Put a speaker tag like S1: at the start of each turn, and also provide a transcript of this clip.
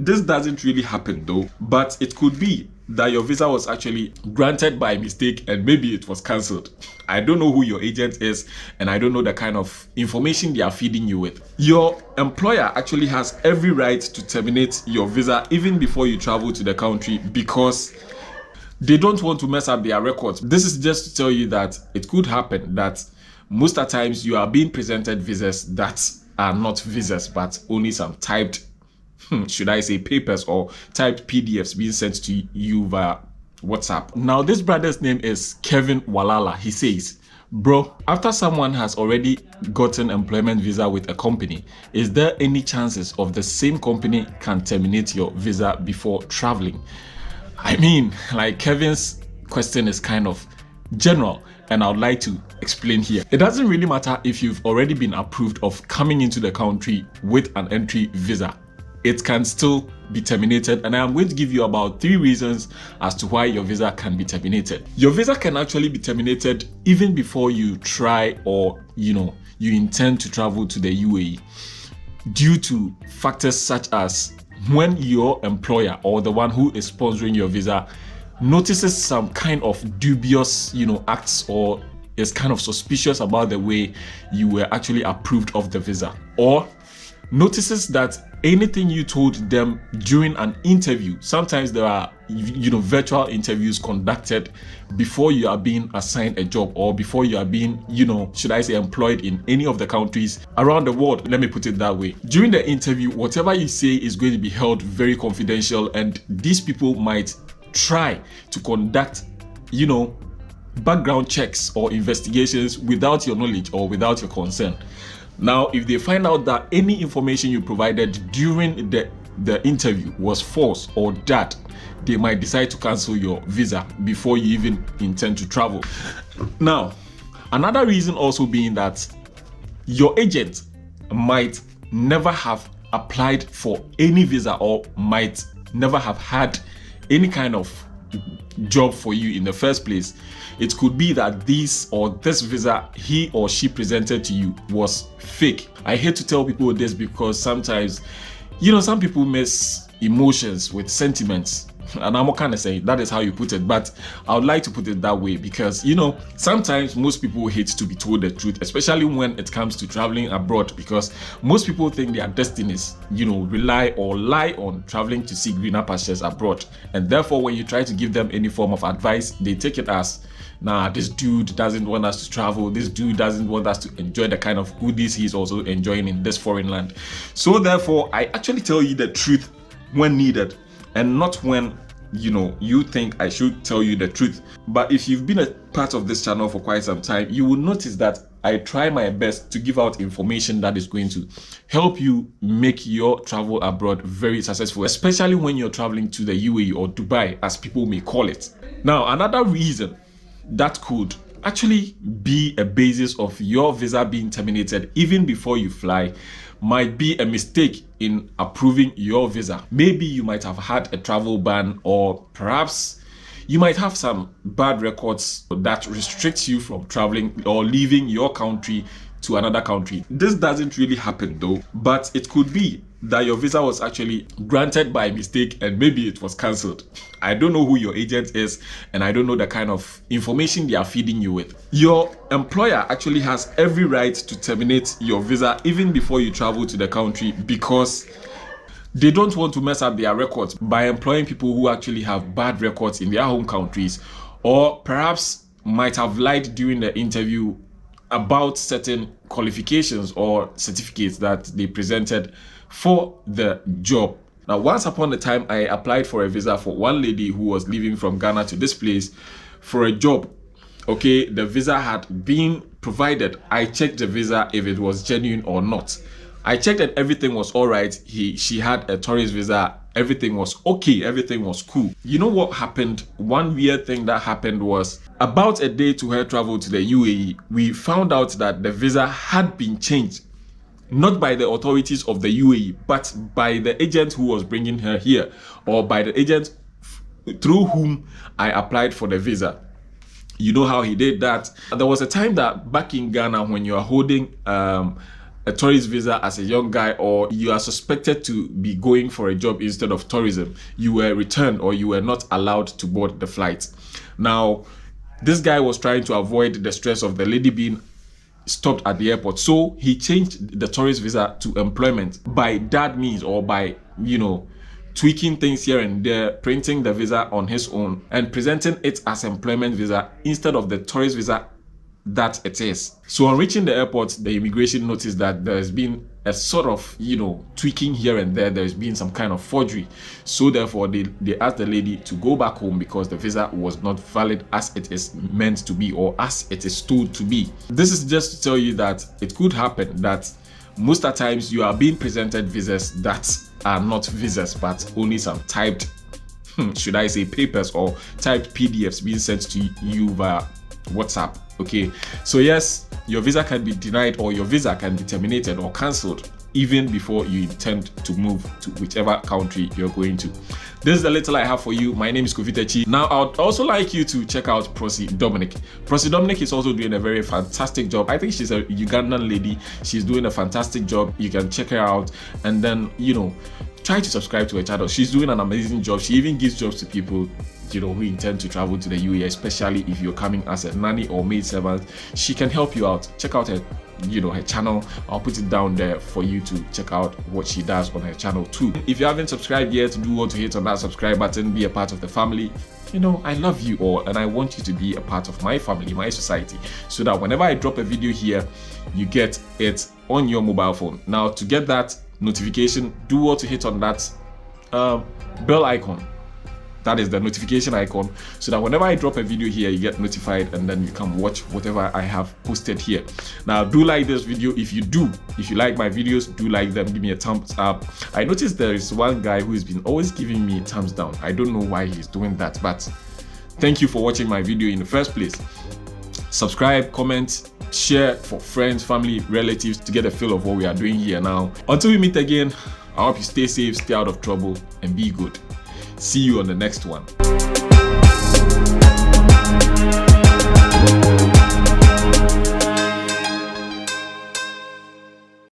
S1: This doesn't really happen though, but it could be that your visa was actually granted by mistake and maybe it was cancelled. I don't know who your agent is and I don't know the kind of information they are feeding you with. Your employer actually has every right to terminate your visa even before you travel to the country because they don't want to mess up their records. This is just to tell you that it could happen that most of the times you are being presented visas that are not visas but only some typed should I say papers or typed PDFs being sent to you via WhatsApp. Now this brother's name is Kevin Walala. He says, bro, after someone has already gotten employment visa with a company, is there any chances of the same company can terminate your visa before traveling? I mean, like Kevin's question is kind of general and I would like to explain here. It doesn't really matter if you've already been approved of coming into the country with an entry visa. It can still be terminated, and I am going to give you about 3 reasons as to why your visa can be terminated. Your visa can actually be terminated even before you try or you intend to travel to the UAE due to factors such as when your employer or the one who is sponsoring your visa notices some kind of dubious acts or is kind of suspicious about the way you were actually approved of the visa, or notices that anything you told them during an interview, sometimes there are virtual interviews conducted before you are being assigned a job or before you are being should I say employed in any of the countries around the world. Let me put it that way. During the interview, whatever you say is going to be held very confidential, and these people might try to conduct background checks or investigations without your knowledge or without your consent. Now, if they find out that any information you provided during the interview was false or that, they might decide to cancel your visa before you even intend to travel. Now, another reason also being that your agent might never have applied for any visa or might never have had any kind of job for you in the first place. It could be that this visa he or she presented to you was fake. I hate to tell people this because sometimes some people mix emotions with sentiments, and I'm not kind of saying that is how you put it, but I would like to put it that way because sometimes most people hate to be told the truth, especially when it comes to traveling abroad, because most people think their destinies rely or lie on traveling to see greener pastures abroad, and therefore when you try to give them any form of advice, they take it as, nah, this dude doesn't want us to travel, this dude doesn't want us to enjoy the kind of goodies he's also enjoying in this foreign land. So therefore I actually tell you the truth when needed and not when you think I should tell you the truth. But if you've been a part of this channel for quite some time, you will notice that I try my best to give out information that is going to help you make your travel abroad very successful, especially when you're traveling to the UAE or Dubai, as people may call it. Now, another reason that could actually be a basis of your visa being terminated even before you fly might be a mistake in approving your visa. Maybe you might have had a travel ban, or perhaps you might have some bad records that restricts you from traveling or leaving your country to another country. This doesn't really happen though, but it could be that your visa was actually granted by mistake and maybe it was cancelled. I don't know who your agent is and I don't know the kind of information they are feeding you with. Your employer actually has every right to terminate your visa even before you travel to the country because they don't want to mess up their records by employing people who actually have bad records in their home countries, or perhaps might have lied during the interview about certain qualifications or certificates that they presented for the job. Now, once upon a time, I applied for a visa for one lady who was leaving from Ghana to this place for a job. Okay, the visa had been provided. I checked the visa if it was genuine or not. I checked that everything was all right. She had a tourist visa. Everything was okay. Everything was cool. You know what happened? One weird thing that happened was about a day to her travel to the UAE, we found out that the visa had been changed. Not by the authorities of the UAE, but by the agent who was bringing her here, or by the agent through whom I applied for the visa. You know how he did that? There was a time that back in Ghana, when you are holding a a tourist visa as a young guy, or you are suspected to be going for a job instead of tourism, you were returned or you were not allowed to board the flight. Now, this guy was trying to avoid the stress of the lady being stopped at the airport, so he changed the tourist visa to employment by that means, or by, you know, tweaking things here and there, printing the visa on his own and presenting it as employment visa instead of the tourist visa that it is. So on reaching the airport, the immigration noticed that there's been a sort of, you know, tweaking here and there. There's been some kind of forgery. So therefore, they asked the lady to go back home because the visa was not valid as it is meant to be, or as it is told to be. This is just to tell you that it could happen that most of the times you are being presented visas that are not visas, but only some typed, should I say, papers or typed PDFs being sent to you via WhatsApp. Okay, so yes, your visa can be denied or your visa can be terminated or cancelled even before you intend to move to whichever country you're going to. This is the little I have for you. My name is Kofitechi. Now, I'd also like you to check out Prossy Dominic. Prossy Dominic is also doing a very fantastic job. I think she's a Ugandan lady. She's doing a fantastic job. You can check her out, and then, you know, try to subscribe to her channel. She's doing an amazing job. She even gives jobs to people, you know, who intend to travel to the UAE, especially if you're coming as a nanny or maid servant. She can help you out. Check out her, you know, her channel. I'll put it down there for you to check out what she does on her channel too. If you haven't subscribed yet, do want to hit on that subscribe button, be a part of the family. You know, I love you all and I want you to be a part of my family, my society, so that whenever I drop a video here, you get it on your mobile phone. Now, to get that notification, do want to hit on that bell icon. That is the notification icon, so that whenever I drop a video here, you get notified and then you can watch whatever I have posted here. Now, do like this video. If you like my videos, do like them, give me a thumbs up. I noticed there is one guy who has been always giving me thumbs down. I don't know why he's doing that, but thank you for watching my video in the first place. Subscribe, comment, share for friends, family, relatives to get a feel of what we are doing here. Now, until we meet again, I hope you stay safe, stay out of trouble, and be good. See you on the next one.